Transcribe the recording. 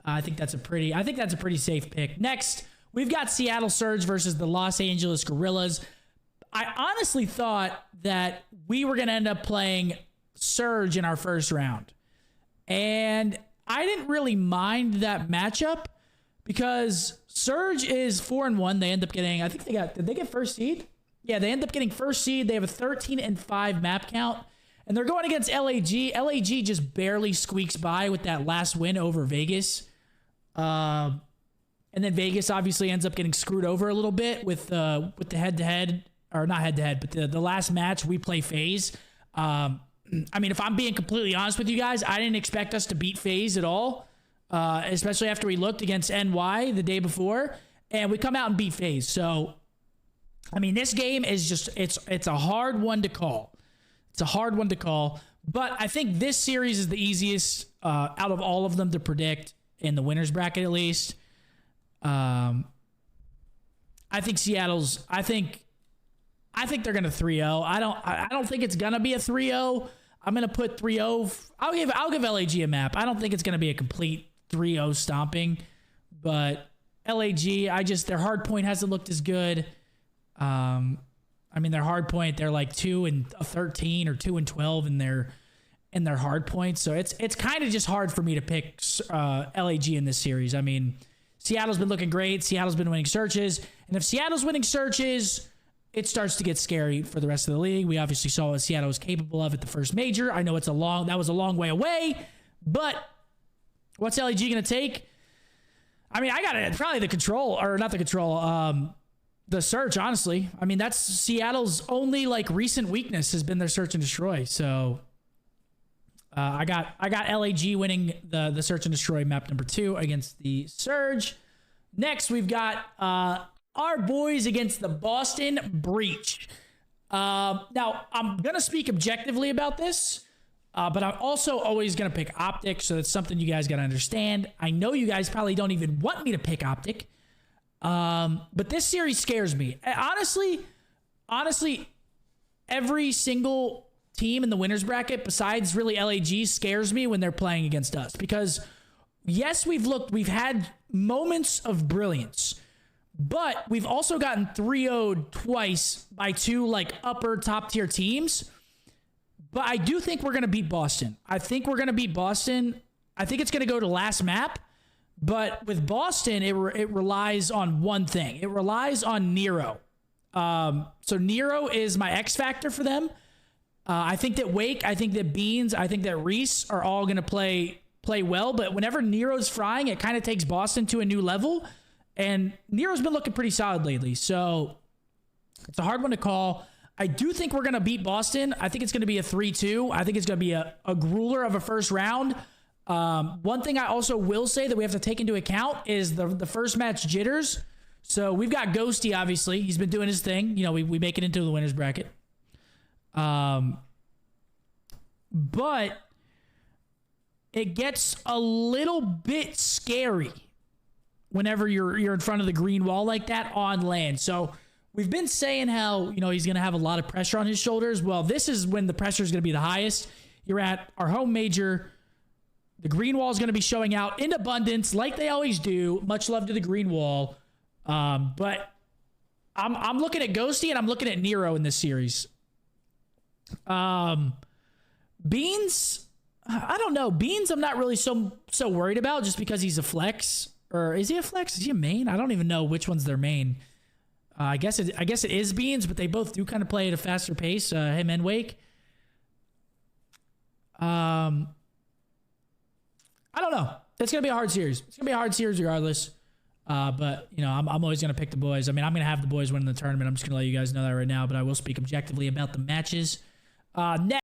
I think that's a pretty safe pick. Next, we've got Seattle Surge versus the Los Angeles Guerrillas. I honestly thought that we were going to end up playing Surge in our first round. And I didn't really mind that matchup because Surge is 4-1. They end up getting, I think did they get first seed? Yeah, they end up getting first seed. They have a 13-5 map count. And they're going against LAG. LAG just barely squeaks by with that last win over Vegas. And then Vegas obviously ends up getting screwed over a little bit with the head-to-head. Or not head-to-head, but the last match, we play FaZe. I mean, if I'm being completely honest with you guys, I didn't expect us to beat FaZe at all, especially after we looked against NY the day before, and we come out and beat FaZe. So, I mean, this game is just, it's a hard one to call. It's a hard one to call, but I think this series is the easiest out of all of them to predict in the winner's bracket, at least. I think Seattle's, I think they're going to 3-0. I don't think it's going to be a 3-0. I'm going to put 3-0. I'll give LAG a map. I don't think it's going to be a complete 3-0 stomping, but LAG, their hard point hasn't looked as good. I mean, their hard point, they're like 2-13 or 2-12 in their hard point. So it's kind of just hard for me to pick LAG in this series. I mean, Seattle's been looking great. Seattle's been winning searches. And if Seattle's winning searches, it starts to get scary for the rest of the league. We obviously saw what Seattle was capable of at the first major. I know that was a long way away, but what's LAG going to take? I mean, I got it. Probably the control, or not the control, the search, honestly. I mean, that's Seattle's only like recent weakness has been their search and destroy. So I got LAG winning the search and destroy map number 2 against the Surge. Next, we've got our boys against the Boston Breach. Now, I'm going to speak objectively about this, but I'm also always going to pick Optic, so that's something you guys got to understand. I know you guys probably don't even want me to pick Optic, but this series scares me. Honestly, every single team in the winner's bracket, besides really LAG, scares me when they're playing against us. Because, yes, we've had moments of brilliance, but we've also gotten 3-0'd twice by two like upper top tier teams. But I do think we're going to beat Boston. I think we're going to beat Boston. I think it's going to go to last map. But with Boston, it relies on one thing. It relies on Nero. So Nero is my X factor for them. I think that Wake, I think that Beans, I think that Reese are all going to play well. But whenever Nero's frying, it kind of takes Boston to a new level. And Nero's been looking pretty solid lately. So it's a hard one to call. I do think we're going to beat Boston. I think it's going to be a 3-2. I think it's going to be a grueler of a first round. One thing I also will say that we have to take into account is the first match jitters. So we've got Ghosty, obviously. He's been doing his thing. You know, we make it into the winner's bracket. But it gets a little bit scary whenever you're in front of the green wall like that on land. So we've been saying how, you know, he's going to have a lot of pressure on his shoulders. Well, this is when the pressure is going to be the highest. You're at our home major. The green wall is going to be showing out in abundance like they always do. Much love to the green wall. But I'm looking at Ghosty and I'm looking at Nero in this series. Beans, I don't know. Beans I'm not really so worried about just because he's a flex. Or is he a flex? Is he a main? I don't even know which one's their main. I guess it is Beans, but they both do kind of play at a faster pace, him and Wake. I don't know. It's going to be a hard series. It's going to be a hard series regardless. But, you know, I'm always going to pick the boys. I mean, I'm going to have the boys win the tournament. I'm just going to let you guys know that right now, but I will speak objectively about the matches. Next.